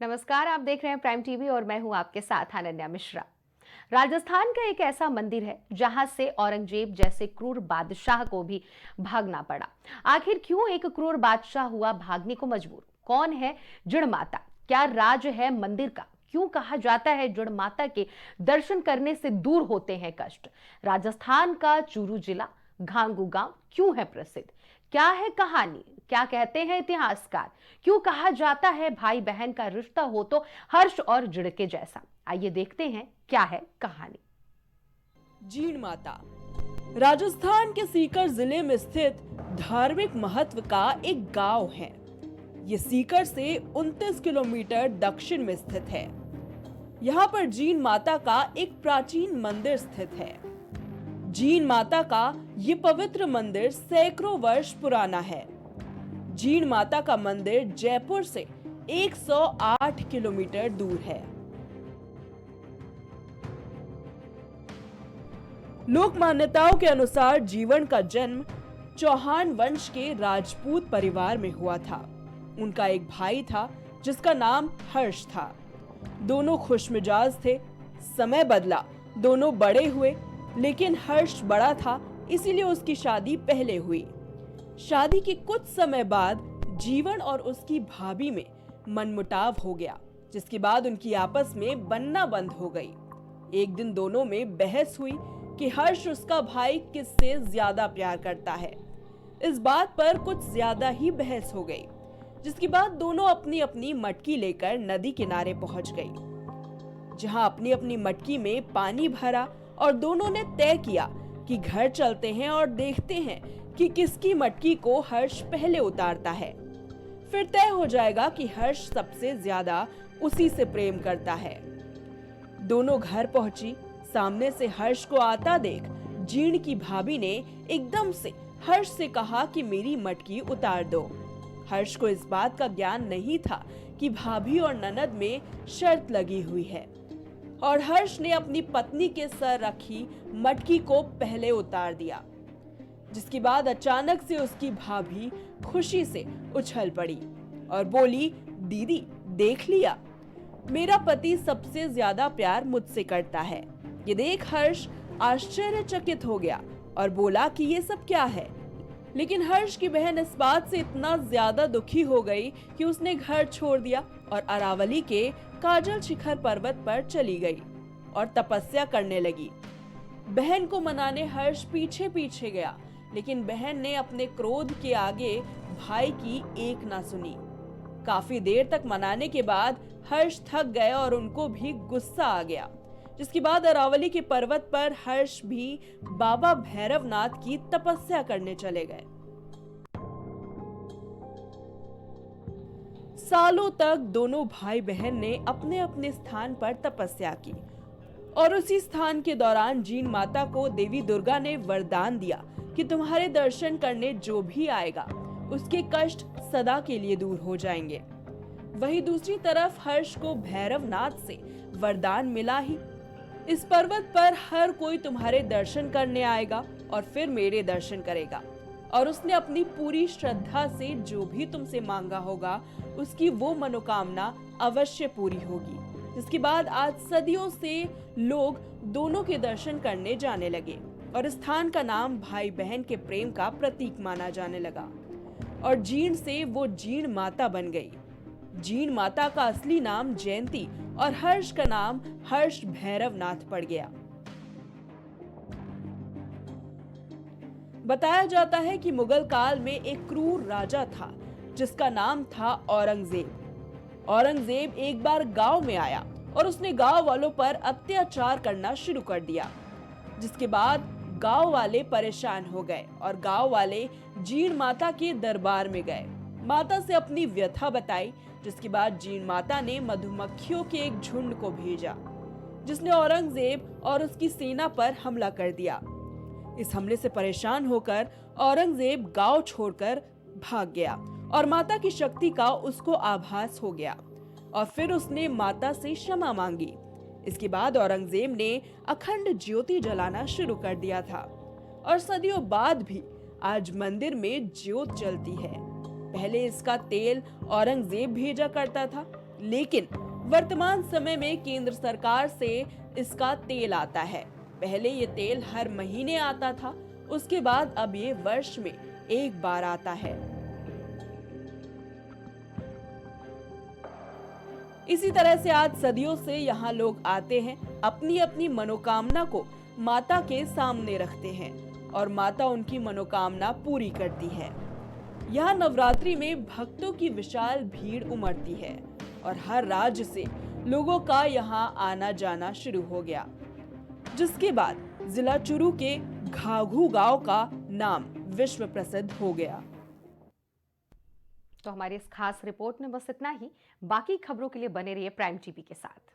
नमस्कार, आप देख रहे हैं प्राइम टीवी और मैं हूं आपके साथ अनन्या मिश्रा। राजस्थान का एक ऐसा मंदिर है जहां से औरंगजेब जैसे क्रूर बादशाह को भी भागना पड़ा। आखिर क्यों एक क्रूर बादशाह हुआ भागने को मजबूर? कौन है जड़ माता? क्या राज है मंदिर का? क्यों कहा जाता है जड़ माता के दर्शन करने से दूर होते हैं कष्ट? राजस्थान का चूरू जिला घांगू गांव क्यों है प्रसिद्ध? क्या है कहानी? क्या कहते हैं इतिहासकार? क्यों कहा जाता है भाई बहन का रिश्ता हो तो हर्ष और जड़ के जैसा? आइए देखते हैं क्या है कहानी। जीण माता राजस्थान के सीकर जिले में स्थित धार्मिक महत्व का एक गांव है। ये सीकर से 29 किलोमीटर दक्षिण में स्थित है। यहाँ पर जीण माता का एक प्राचीन मंदिर स्थित है। जीण माता का ये पवित्र मंदिर सैकड़ों वर्ष पुराना है। जीण माता का मंदिर जयपुर से 108 किलोमीटर दूर है। लोक मान्यताओं के अनुसार जीवन का जन्म चौहान वंश के राजपूत परिवार में हुआ था। उनका एक भाई था जिसका नाम हर्ष था। दोनों खुशमिजाज थे। समय बदला, दोनों बड़े हुए, लेकिन हर्ष बड़ा था, इसीलिए उसकी शादी पहले हुई। शादी के कुछ समय बाद जीवन और उसकी भाभी में मनमुटाव हो गया, जिसके बाद उनकी आपस में बनना बंद हो गई। एक दिन दोनों में बहस हुई कि हर्ष उसका भाई किससे ज्यादा प्यार करता है। इस बात पर कुछ ज्यादा ही बहस हो गई, जिसके बाद दोनों अपनी अपनी मटकी लेकर नदी किनारे पहुंच गई, जहां अपनी अपनी मटकी में पानी भरा और दोनों ने तय किया कि घर चलते हैं और देखते हैं कि किसकी मटकी को हर्ष पहले उतारता है। फिर तय हो जाएगा कि हर्ष सबसे ज्यादा उसी से प्रेम करता है। दोनों घर पहुंची। सामने से हर्ष को आता देख जीण की भाभी ने एकदम से हर्ष से कहा कि मेरी मटकी उतार दो। हर्ष को इस बात का ज्ञान नहीं था कि भाभी और ननद में शर्त लगी हुई है, और हर्ष ने अपनी पत्नी के सर रखी मटकी को पहले उतार दिया, जिसके बाद अचानक से उसकी भाभी खुशी से उछल पड़ी और बोली, दीदी देख लिया, मेरा पति सबसे ज्यादा प्यार मुझसे करता है। ये देख हर्ष आश्चर्यचकित हो गया और बोला कि ये सब क्या है। लेकिन हर्ष की बहन इस बात से इतना ज्यादा दुखी हो गई कि उसने घर छोड़ दिया और अरावली के काजल शिखर पर्वत पर चली गई और तपस्या करने लगी। बहन को मनाने हर्ष पीछे पीछे गया, लेकिन बहन ने अपने क्रोध के आगे भाई की एक ना सुनी। काफी देर तक मनाने के बाद हर्ष थक गए और उनको भी गुस्सा आ गया, जिसके बाद अरावली के पर्वत पर हर्ष भी बाबा भैरवनाथ की तपस्या करने चले गए। सालों तक दोनों भाई बहन ने अपने अपने स्थान पर तपस्या की, और उसी स्थान के दौरान जीण माता को देवी दुर्गा ने वरदान दिया कि तुम्हारे दर्शन करने जो भी आएगा उसके कष्ट सदा के लिए दूर हो जाएंगे। वहीं दूसरी तरफ हर्ष को भैरवनाथ से वरदान मिला ही, इस पर्वत पर हर कोई तुम्हारे दर्शन करने आएगा और फिर मेरे दर्शन करेगा, और उसने अपनी पूरी श्रद्धा से जो भी तुमसे मांगा होगा उसकी वो मनोकामना अवश्य पूरी होगी। इसके बाद आज सदियों से लोग दोनों के दर्शन करने जाने लगे, और स्थान का नाम भाई बहन के प्रेम का प्रतीक माना जाने लगा, और जीण से वो जीण माता बन गई। जीण माता का असली नाम जयंती और हर्ष का नाम हर्ष भैरवनाथ पड़ गया। बताया जाता है कि मुगल काल में एक क्रूर राजा था जिसका नाम था औरंगजेब। औरंगजेब एक बार गांव में आया और उसने गांव वालों पर अत्याचार करना शुरू कर दिया, जिसके बाद गांव वाले परेशान हो गए और गांव वाले जीण माता के दरबार में गए, माता से अपनी व्यथा बताई, जिसके बाद जीण माता ने मधुमक्खियों के एक झुंड को भेजा, जिसने औरंगजेब और उसकी सेना पर हमला कर दिया। इस हमले से परेशान होकर औरंगजेब गांव छोड़कर भाग गया और माता की शक्ति का उसको आभास हो गया, और फिर उसने माता से क्षमा मांगी। इसके बाद औरंगजेब ने अखंड ज्योति जलाना शुरू कर दिया था, और सदियों बाद भी आज मंदिर में ज्योत जलती है। पहले इसका तेल औरंगजेब भेजा करता था, लेकिन वर्तमान समय में केंद्र सरकार से इसका तेल आता है। पहले ये तेल हर महीने आता था, उसके बाद अब ये वर्ष में एक बार आता है। इसी तरह से आज सदियों से यहाँ लोग आते हैं, अपनी अपनी मनोकामना को माता के सामने रखते हैं और माता उनकी मनोकामना पूरी करती है। यहाँ नवरात्रि में भक्तों की विशाल भीड़ उमड़ती है और हर राज्य से लोगों का यहाँ आना जाना शुरू हो गया, जिसके बाद जिला चुरू के घाघू गांव का नाम विश्व प्रसिद्ध हो गया। तो हमारी इस खास रिपोर्ट में बस इतना ही। बाकी खबरों के लिए बने रहिए प्राइम टीवी के साथ।